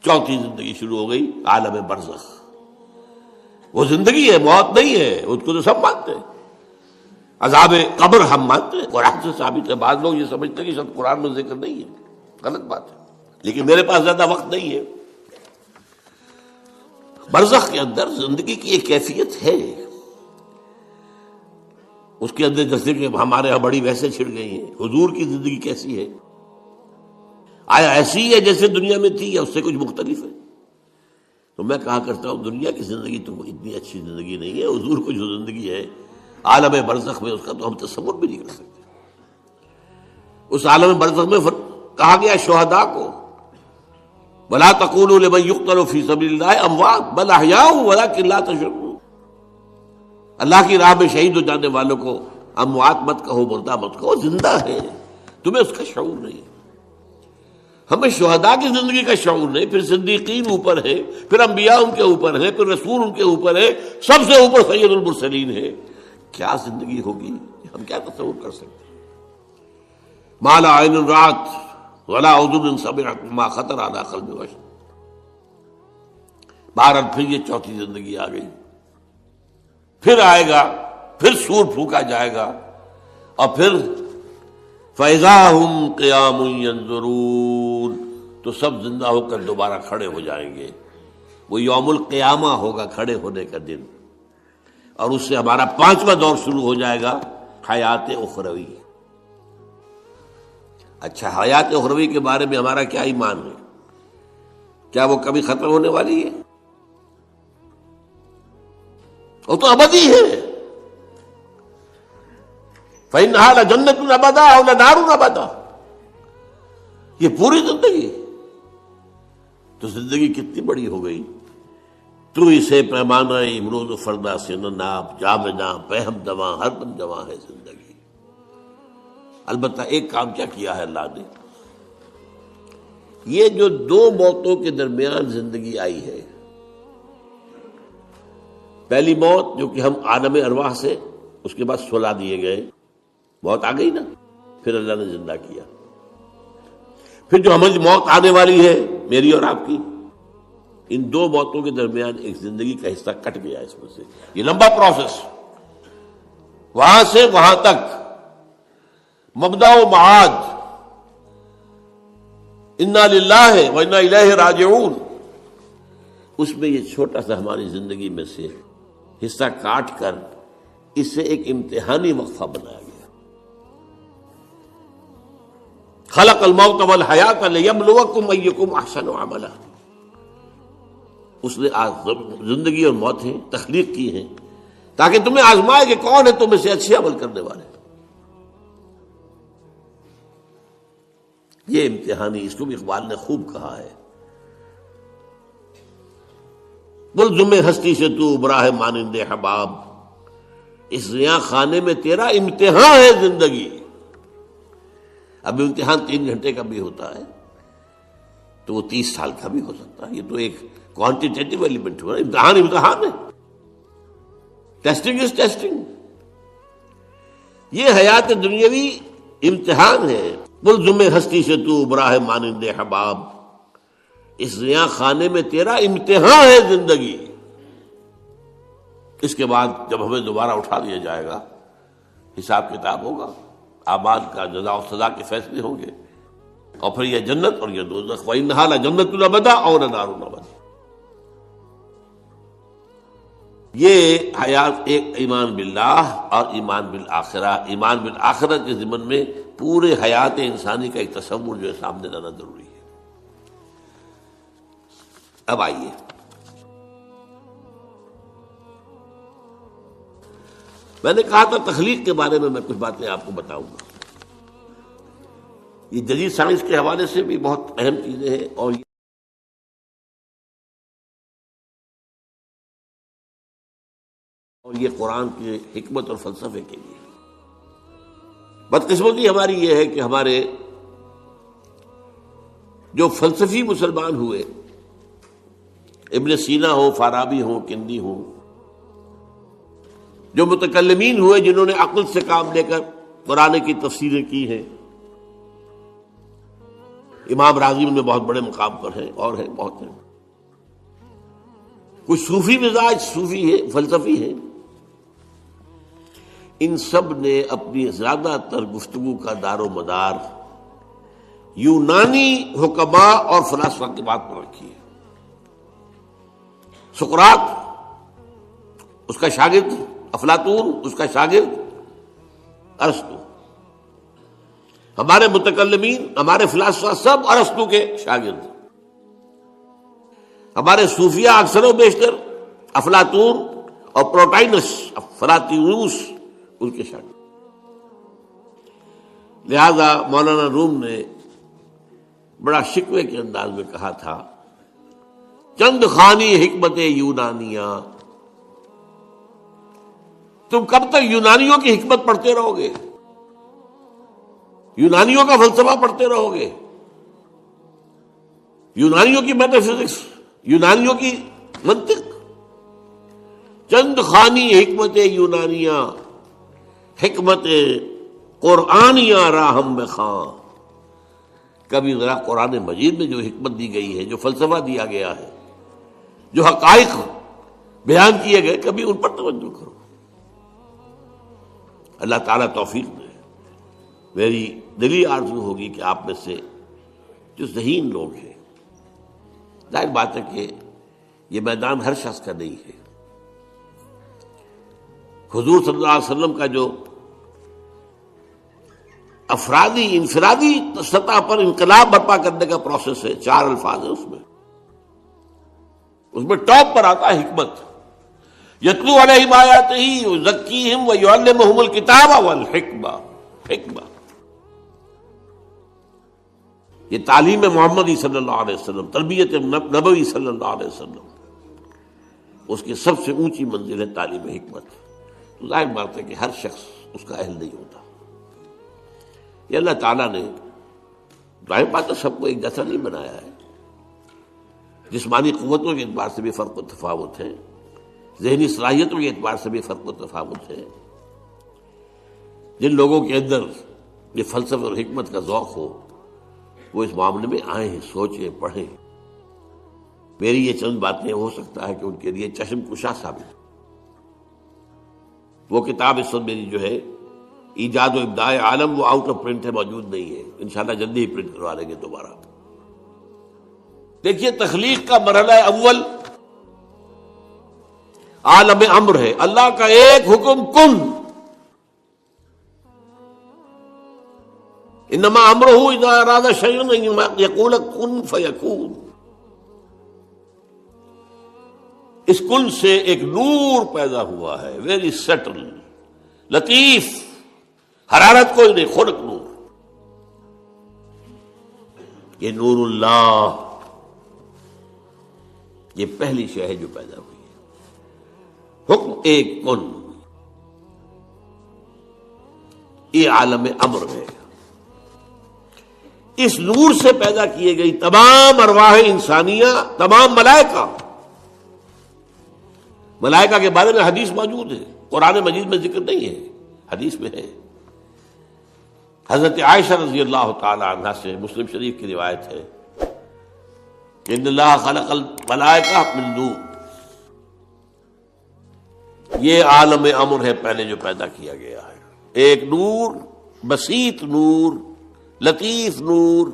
چوتھی زندگی شروع ہو گئی، عالم برزخ۔ وہ زندگی ہے، موت نہیں ہے، اس کو تو سب مانتے ہیں۔ عذاب قبر ہم مانتے ہیں، قرآن سے ثابت ہے۔ بعض لوگ یہ سمجھتے ہیں کہ شاید قرآن میں ذکر نہیں ہے، غلط بات ہے، لیکن میرے پاس زیادہ وقت نہیں ہے۔ برزخ کے اندر زندگی کی ایک کیفیت ہے، اس کے اندر جیسے کہ ہمارے یہاں بڑی ویسے چھڑ گئی ہیں۔ حضور کی زندگی کیسی ہے؟ آیا ایسی ہے جیسے دنیا میں تھی یا اس سے کچھ مختلف ہے؟ تو میں کہا کرتا ہوں دنیا کی زندگی تو اتنی اچھی زندگی نہیں ہے، حضور کو جو زندگی ہے عالم برزخ میں، اس کا تو ہم تصور بھی نہیں کر سکتے۔ اس عالم برزخ میں کہا گیا شہداء کو وَلَا تَقُولُوا لِمَن يُقْتَلُ فِي سَبِيلِ اللَّهِ أَمْوَاتٌ بَلْ أَحْيَاءٌ وَلَٰكِن لَا تَشْعُرُونَ۔ اللہ کی راہ میں شہید ہو جانے والوں کو اموات مت کہو، مردہ مت کہو، زندہ ہے، تمہیں اس کا شعور نہیں۔ ہمیں شہداء کی زندگی کا شعور نہیں، پھر صدیقین اوپر ہے، پھر انبیاء ان کے اوپر ہے، پھر رسول ان کے اوپر ہے، سب سے اوپر سید المرسلین ہے۔ کیا زندگی ہوگی، ہم کیا تصور کر سکتے ہیں؟ ما لا عین رأت ولا اذن سمعت ما خطر علی قلب بشر۔ بہرحال پھر یہ چوتھی زندگی آ گئی، پھر آئے گا، پھر سور پھونکا جائے گا، اور پھر فَإِذَا هُمْ قِيَامٌ يَنظُرُونَ، تو سب زندہ ہو کر دوبارہ کھڑے ہو جائیں گے۔ وہ یوم القیامہ ہوگا، کھڑے ہونے کا دن، اور اس سے ہمارا پانچواں دور شروع ہو جائے گا، حیات اخروی۔ اچھا، حیات اخروی کے بارے میں ہمارا کیا ایمان ہے؟ کیا وہ کبھی ختم ہونے والی ہے؟ وہ تو ابدی ہے۔ فَإِنَّهَا لَجَنَّةٌ أَبَدًا أَوْ لَنَارٌ أَبَدًا، یہ پوری زندگی تو زندگی کتنی بڑی ہو گئی۔ تو اسے پیمانہ امروز و فردا سے نہ ناپ، جاوداں پہم دواں ہر دم جواں ہے زندگی۔ البتہ ایک کام کیا کیا ہے اللہ نے، یہ جو دو موتوں کے درمیان زندگی آئی ہے، پہلی موت جو کہ ہم عالم ارواح سے، اس کے بعد سلا دیے گئے، موت آ گئی نا، پھر اللہ نے زندہ کیا۔ پھر جو ہماری موت آنے والی ہے، میری اور آپ کی، ان دو موتوں کے درمیان ایک زندگی کا حصہ کٹ گیا اس میں سے۔ یہ لمبا پروسیس، وہاں سے وہاں تک، مبدأ و معاد، انا للہ و انا الیہ راجعون، اس میں یہ چھوٹا سا ہماری زندگی میں سے حصہ کاٹ کر اس سے ایک امتحانی وقفہ بنایا گیا۔ خلق الموت والحیات لیبلوکم ایکم احسن عملا، اس نے زندگی اور موتیں تخلیق کی ہیں تاکہ تمہیں آزمائے کہ کون ہے تم میں سے اچھے عمل کرنے والے۔ یہ امتحانی، اس کو بھی اقبال نے خوب کہا ہے، ملزم ہستی سے تو ابراہ مانند حباب، اس زیاں خانے میں تیرا امتحان ہے زندگی۔ اب امتحان 3 گھنٹے کا بھی ہوتا ہے تو وہ 30 سال کا بھی ہو سکتا ہے، یہ تو ایک کوانٹیٹیو ایلیمنٹ ہوا، امتحان ہے، ٹیسٹنگ از ٹیسٹنگ۔ یہ حیات دنیاوی امتحان ہے، ملزم ہستی سے تو ابراہ مانند حباب، اس زیاں خانے میں تیرا امتحان ہے زندگی۔ اس کے بعد جب ہمیں دوبارہ اٹھا دیا جائے گا، حساب کتاب ہوگا، اعمال کا جزا و سزا کے فیصلے ہوں گے، اور پھر یہ جنت اور یہ دوزخ، وَإِنَّهَا لَجَنَّةٌ أَبَدًا أَوْ لَنَارٌ أَبَدًا۔ یہ حیات ایک ایمان باللہ اور ایمان بالآخرہ، ایمان بالآخرہ کے ضمن میں پورے حیات انسانی کا ایک تصور جو ہے سامنے لانا ضروری ہے۔ اب آئیے، میں نے کہا تھا تخلیق کے بارے میں کچھ باتیں آپ کو بتاؤں گا۔ یہ جدید سائنس کے حوالے سے بھی بہت اہم چیزیں ہیں، اور یہ قرآن کی حکمت اور فلسفے کے لیے۔ بدقسمتی ہماری یہ ہے کہ ہمارے جو فلسفی مسلمان ہوئے، ابن سینا ہو، فارابی ہو، کندی ہو، جو متکلمین ہوئے جنہوں نے عقل سے کام لے کر قرآن کی تفسیریں کی ہیں، امام راغب میں بہت بڑے مقام پر ہیں، اور ہیں بہت ہیں. کچھ صوفی مزاج صوفی ہے، فلسفی ہے. ان سب نے اپنی زیادہ تر گفتگو کا دار و مدار یونانی حکماء اور فلاسفہ کی بات پر رکھی ہے. سقراط اس کا شاگرد، افلاطون اس کا شاگرد، ارسطو. ہمارے متکلمین، ہمارے فلاسفہ سب ارسطو کے شاگرد. ہمارے صوفیہ اکثر و بیشتر افلاطون اور پروٹائنس فلاطینوس ان کے شاگرد. لہذا مولانا روم نے بڑا شکوے کے انداز میں کہا تھا، چند خوانی حکمت یونانیہ. تم کب تک یونانیوں کی حکمت پڑھتے رہو گے، یونانیوں کا فلسفہ پڑھتے رہو گے، یونانیوں کی میٹا فزکس، یونانیوں کی منطق. چند خوانی حکمت یونانیہ، حکمت قرآنیہ راہم میں خاں. کبھی ذرا قرآن مجید میں جو حکمت دی گئی ہے، جو فلسفہ دیا گیا ہے، جو حقائق بیان کیے گئے، کبھی ان پر توجہ کرو. اللہ تعالیٰ توفیق دے. میری دلی آرزو ہوگی کہ آپ میں سے جو ذہین لوگ ہیں، ظاہر بات ہے کہ یہ میدان ہر شخص کا نہیں ہے. حضور صلی اللہ علیہ وسلم کا جو افرادی انفرادی سطح پر انقلاب برپا کرنے کا پروسیس ہے، 4 الفاظ ہیں اس میں ٹاپ پر آتا ہے حکمت. یتلو علیہم آیاتہ یزکیہم ویعلمہم الکتاب والحکمہ. حکمہ یہ تعلیم محمدی صلی اللہ علیہ وسلم، تربیت نبوی صلی اللہ علیہ وسلم، اس کی سب سے اونچی منزل ہے تعلیم حکمت. تو ظاہر بات ہے کہ ہر شخص اس کا اہل نہیں ہوتا. یہ اللہ تعالیٰ نے ظاہر بات ہے سب کو ایک جیسا نہیں بنایا ہے. جسمانی قوتوں کے اعتبار سے بھی فرق و تفاوت ہے، ذہنی صلاحیتوں کے اعتبار سے بھی فرق و تفاوت ہے. جن لوگوں کے اندر یہ فلسفہ اور حکمت کا ذوق ہو وہ اس معاملے میں آئیں، سوچیں، پڑھیں. میری یہ چند باتیں ہو سکتا ہے کہ ان کے لیے چشم کشا ثابت. وہ کتاب اس وقت میری جو ہے ایجاد و ابداع عالم، وہ آؤٹ آف پرنٹ ہے، موجود نہیں ہے. انشاءاللہ جلدی ہی پرنٹ کروا لیں گے دوبارہ. دیکھیے تخلیق کا مرحلہ اول عالم امر ہے. اللہ کا ایک حکم کن، انما امرہ اذا اراد شیئا ان یقول کن فیکون. اس کن سے ایک نور پیدا ہوا ہے، ویری سٹل، لطیف، حرارت کوئی نہیں، خنک نور. یہ نور اللہ، یہ پہلی شے ہے جو پیدا ہوئی ہے. حکم ایک کن، یہ عالم امر ہے. اس نور سے پیدا کیے گئی تمام ارواح انسانیہ، تمام ملائکہ. ملائکہ کے بارے میں حدیث موجود ہے، قرآن مجید میں ذکر نہیں ہے، حدیث میں ہے. حضرت عائشہ رضی اللہ تعالی عنہ سے مسلم شریف کی روایت ہے کہ ان اللہ خلق الملائکہ من نور. یہ عالم امر ہے پہلے جو پیدا کیا گیا ہے. ایک نور، بسیط نور، لطیف نور.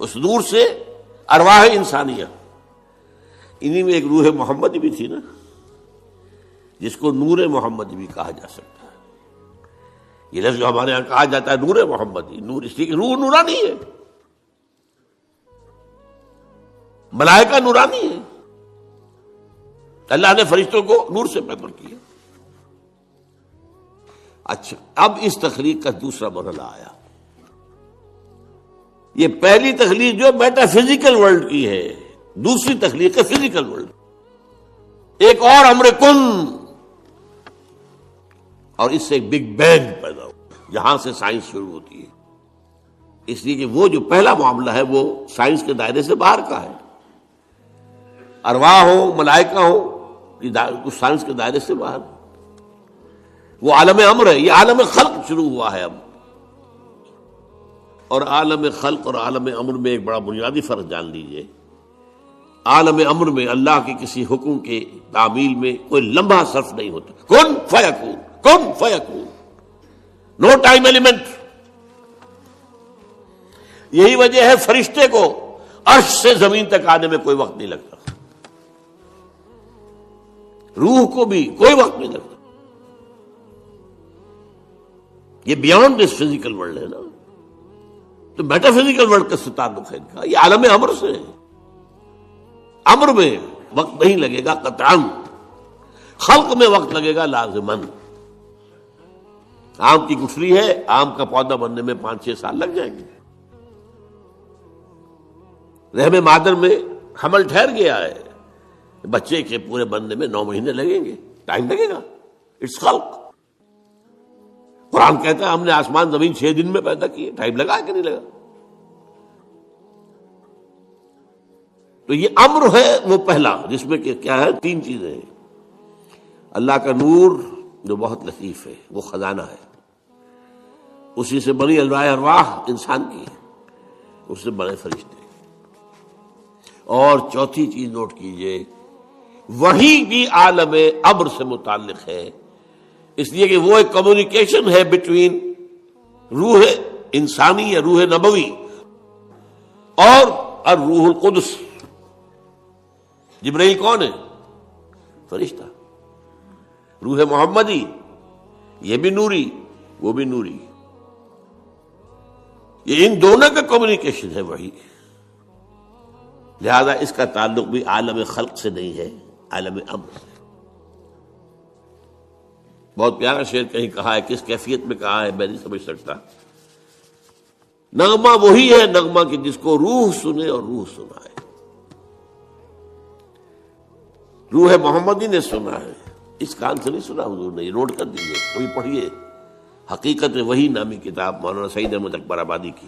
اس نور سے ارواح انسانیہ. انہی میں ایک روح محمدی بھی تھی نا، جس کو نور محمدی بھی کہا جا سکتا ہے. یہ لفظ جو ہمارے یہاں کہا جاتا ہے نور محمدی، نور اس لیے کہ روح نورانی ہے، ملائکہ نورانی ہے. اللہ نے فرشتوں کو نور سے پیدا کیا. اچھا، اب اس تخلیق کا دوسرا مرحلہ آیا. یہ پہلی تخلیق جو میٹا فزیکل ورلڈ کی ہے، دوسری تخلیق ہے فزیکل ورلڈ. ایک اور امر کن، اور اس سے ایک بگ بینگ پیدا ہو. یہاں سے سائنس شروع ہوتی ہے، اس لیے کہ وہ جو پہلا معاملہ ہے وہ سائنس کے دائرے سے باہر کا ہے. ارواح ہو، ملائکہ ہو، یہ سائنس کے دائرے سے باہر. وہ عالم امر ہے. یہ عالم خلق شروع ہوا ہے. اب اور عالم خلق اور عالم امر میں ایک بڑا بنیادی فرق جان لیجئے. عالم امر میں اللہ کے کسی حکم کے تعمیل میں کوئی لمحہ صرف نہیں ہوتا. کن فیکون، کن فیکون، نو ٹائم ایلیمنٹ. یہی وجہ ہے فرشتے کو عرش سے زمین تک آنے میں کوئی وقت نہیں لگتا، روح کو بھی کوئی وقت نہیں لگتا. یہ بیانڈ دس فزیکل ورلڈ ہے نا، تو میٹا فزیکل ورلڈ کا تعلق ہے ان کا. یہ عالم امر سے ہے. امر میں وقت نہیں لگے گا قطعاً، خلق میں وقت لگے گا لازماً. آم کی گٹھلی ہے، آم کا پودا بننے میں 5-6 سال لگ جائیں گے. رحم مادر میں حمل ٹھہر گیا ہے، بچے کے پورے بننے میں 9 مہینے لگیں گے، ٹائم لگے گا. اٹس خلق. قرآن کہتا ہے ہم نے آسمان زمین 6 دن میں پیدا کیے. ٹائم لگا کہ نہیں لگا؟ تو یہ امر ہے وہ پہلا، جس میں کہ کیا ہے 3 چیزیں ہیں. اللہ کا نور جو بہت لطیف ہے، وہ خزانہ ہے، اسی سے بنی ارواح انسان کی، اس سے بنے فرشتے. اور چوتھی چیز نوٹ کیجئے، وہی بھی عالم امر سے متعلق ہے، اس لیے کہ وہ ایک کمیونیکیشن ہے بٹوین روح انسانی یا روح نبوی اور الروح القدس. جبرائیل کون ہے؟ فرشتہ. روح محمدی یہ بھی نوری، وہ بھی نوری. یہ ان دونوں کا کمیونیکیشن ہے وہی. لہذا اس کا تعلق بھی عالم خلق سے نہیں ہے، عالم امر سے. بہت پیارا شعر کہیں کہا ہے، کس کیفیت میں کہا ہے میں نہیں سمجھ سکتا. نغمہ وہی ہے نغمہ کہ جس کو روح سنے اور روح سنائے. روح محمدی نے سنا ہے، اس کان سے نہیں سنا حضور نے. یہ نوٹ کر دیجئے، کبھی پڑھیے حقیقت وحی نامی کتاب مولانا سعید احمد اکبر آبادی کی.